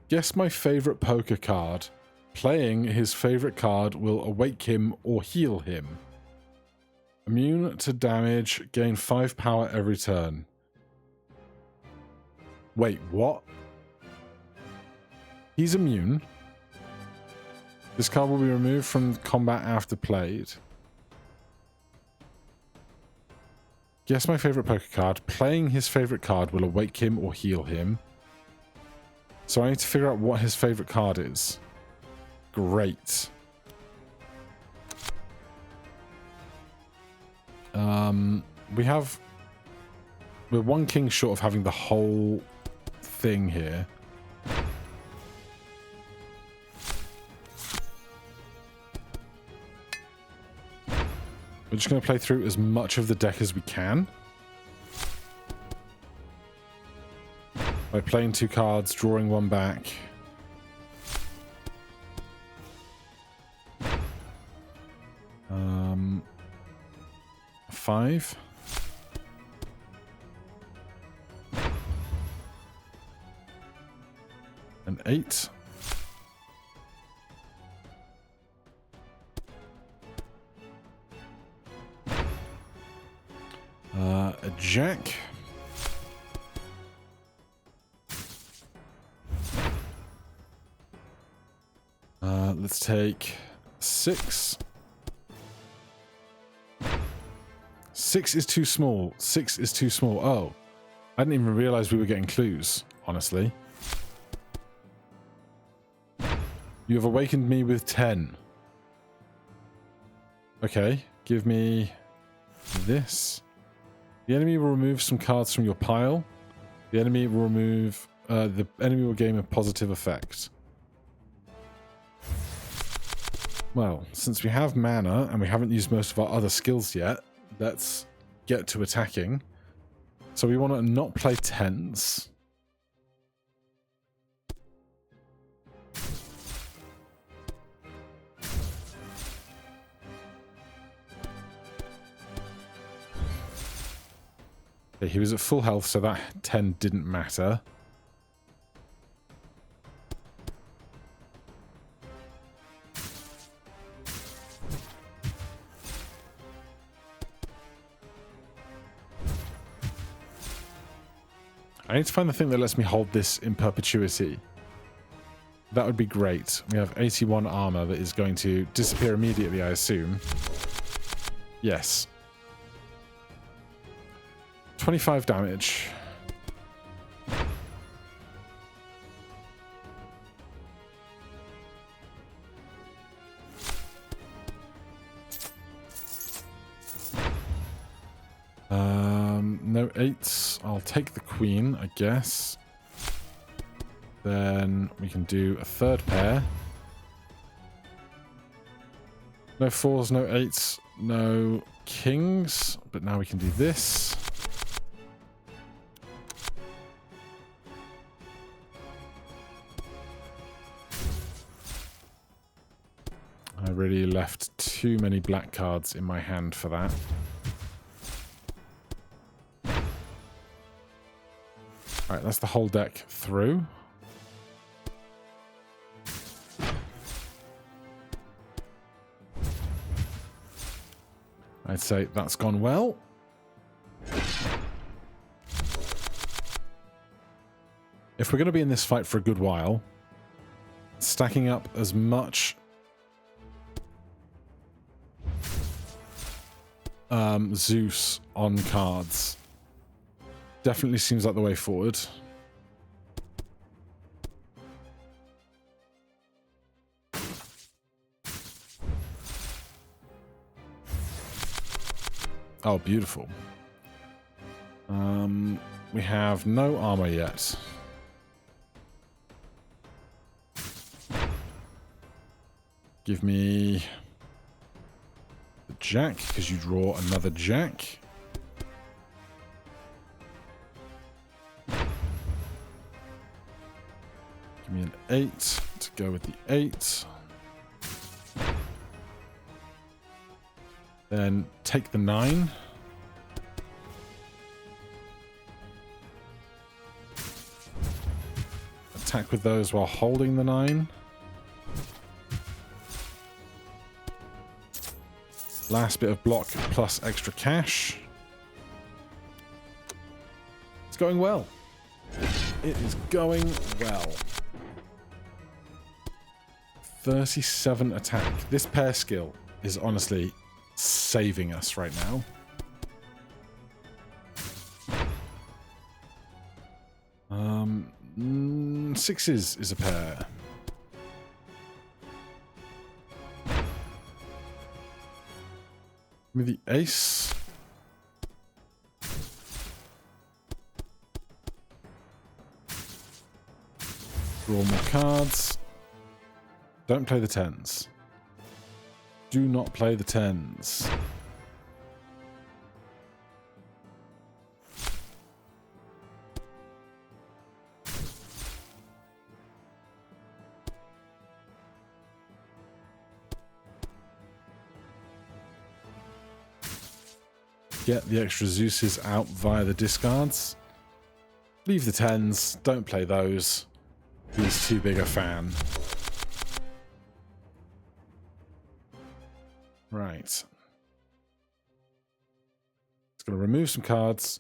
Guess my favorite poker card. Playing his favorite card will awake him or heal him. Immune to damage. Gain 5 power every turn. Wait, what? He's immune. This card will be removed from combat after played. Guess my favorite poker card. Playing his favorite card will awake him or heal him. So I need to figure out what his favorite card is. Great. We're 1 king short of having the whole thing here. We're just going to play through as much of the deck as we can. By playing 2 cards, drawing 1 back. Five. An 8. A jack. Let's take 6. 6 is too small. 6 is too small. Oh. I didn't even realize we were getting clues, honestly. You have awakened me with 10. Okay, give me this. The enemy will remove some cards from your pile. The enemy will remove... the enemy will gain a positive effect. Well, since we have mana and we haven't used most of our other skills yet, let's get to attacking. So we want to not play 10s. Okay, he was at full health, so that 10 didn't matter. I need to find the thing that lets me hold this in perpetuity. That would be great. We have 81 armor that is going to disappear immediately, I assume. Yes. 25 damage. No 8s. I'll take the queen, I guess. Then we can do a third pair. No 4s, no 8s, no kings. But now we can do this. I really left too many black cards in my hand for that. Alright, that's the whole deck through. I'd say that's gone well. If we're going to be in this fight for a good while, stacking up as much Zeus on cards definitely seems like the way forward. Oh, beautiful. We have no armor yet. Give me the jack, because you draw another jack. Give me an 8 to go with the 8. Then take the 9. Attack with those while holding the 9. Last bit of block plus extra cash. It's going well. It is going well. 37 attack. This pair skill is honestly saving us right now. Sixes is a pair. With the ace. Draw more cards. Don't play the 10s. Do not play the 10s. Get the extra Zeuses out via the discards. Leave the 10s. Don't play those. He's too big a fan. Right. It's going to remove some cards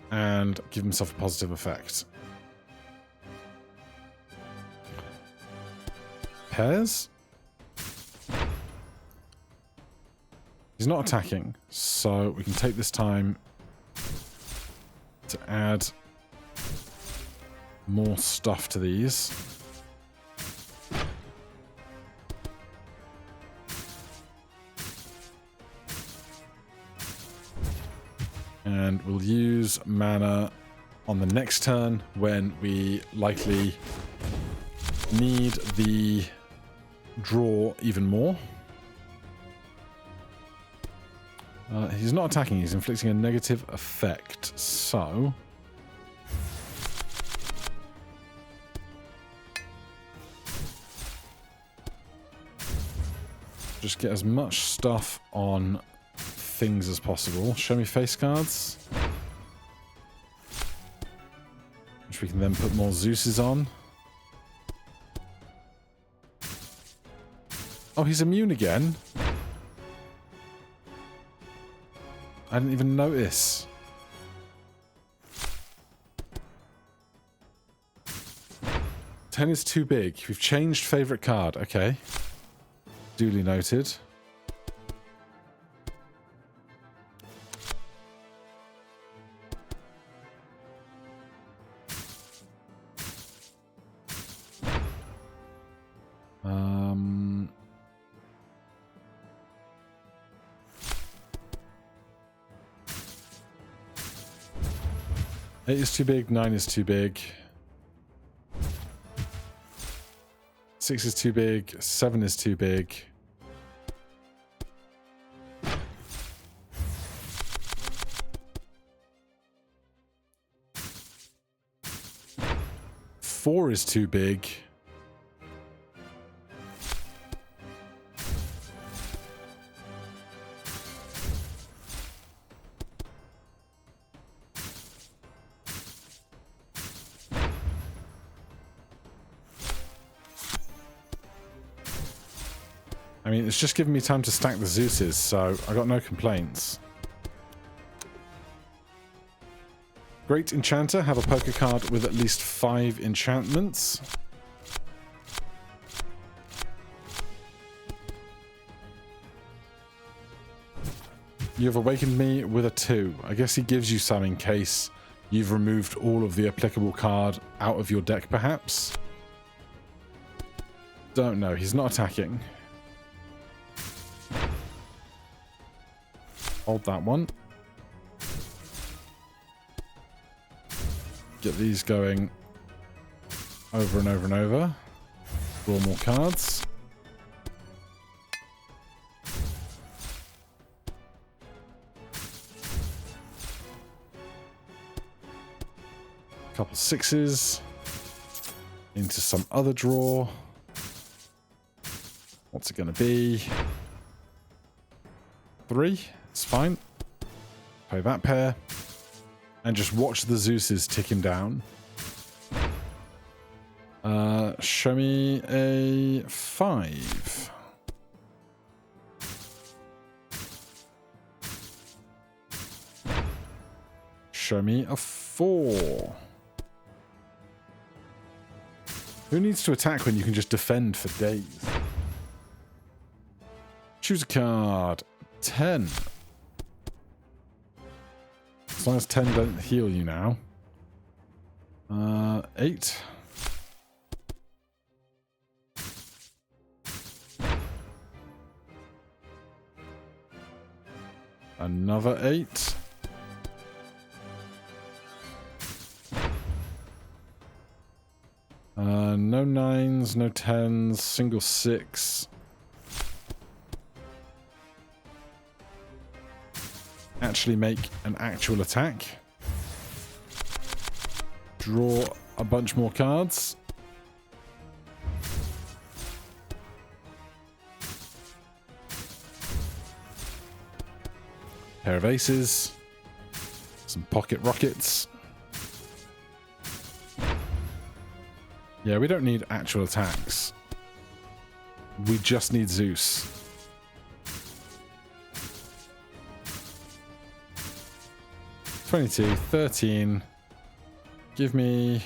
and give himself a positive effect. Pairs? He's not attacking, so we can take this time to add more stuff to these. And we'll use mana on the next turn when we likely need the draw even more. He's not attacking, he's inflicting a negative effect, so just get as much stuff on things as possible. Show me face cards, which we can then put more Zeuses on. Oh, he's immune again. I didn't even notice. 10 is too big. We've changed favourite card. Okay. Duly noted. Eight is too big, 9 is too big. 6 is too big, 7 is too big. Four is too big. I mean, it's just giving me time to stack the Zeuses, so I got no complaints. Great Enchanter, have a poker card with at least 5 enchantments. You have awakened me with a 2. I guess he gives you some in case you've removed all of the applicable card out of your deck, perhaps? Don't know, he's not attacking. Hold that one. Get these going over and over and over. Draw more cards. Couple 6s. Into some other draw. What's it going to be? 3. It's fine. Play that pair. And just watch the Zeuses ticking down. Show me a 5. Show me a 4. Who needs to attack when you can just defend for days? Choose a card. 10. As long as 10 don't heal you now. 8. Another 8. No 9s, no 10s, single 6. Actually make an actual attack. Draw a bunch more cards. Pair of aces. Some pocket rockets. Yeah, we don't need actual attacks. We just need Zeus. $22, 13. Give me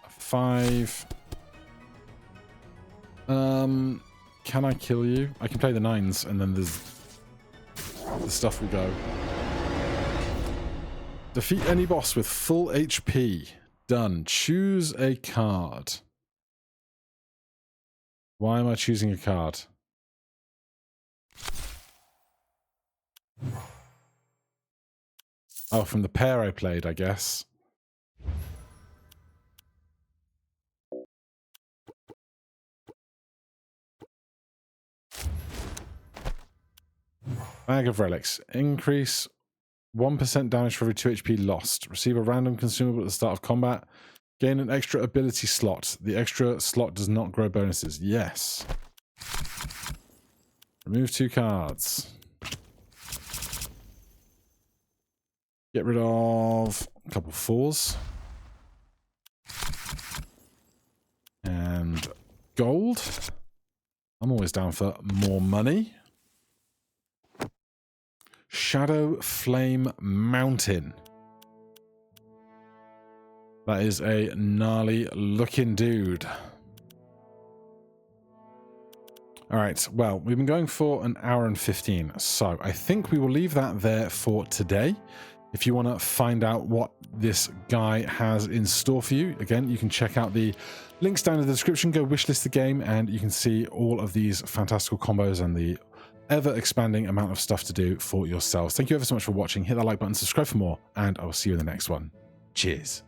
a 5. Can I kill you? I can play the 9s and then the stuff will go. Defeat any boss with full HP. Done. Choose a card. Why am I choosing a card? Oh, from the pair I played, I guess. Bag of relics. Increase 1% damage for every 2 HP lost. Receive a random consumable at the start of combat. Gain an extra ability slot. The extra slot does not grow bonuses. Yes. Remove 2 cards. Get rid of a couple 4s. And gold. I'm always down for more money. Shadow Flame Mountain. That is a gnarly looking dude. All right, well, we've been going for an hour and 15, so I think we will leave that there for today. If you want to find out what this guy has in store for you, again, you can check out the links down in the description. Go wishlist the game, and you can see all of these fantastical combos and the ever-expanding amount of stuff to do for yourselves. Thank you ever so much for watching. Hit that like button, subscribe for more, and I will see you in the next one. Cheers.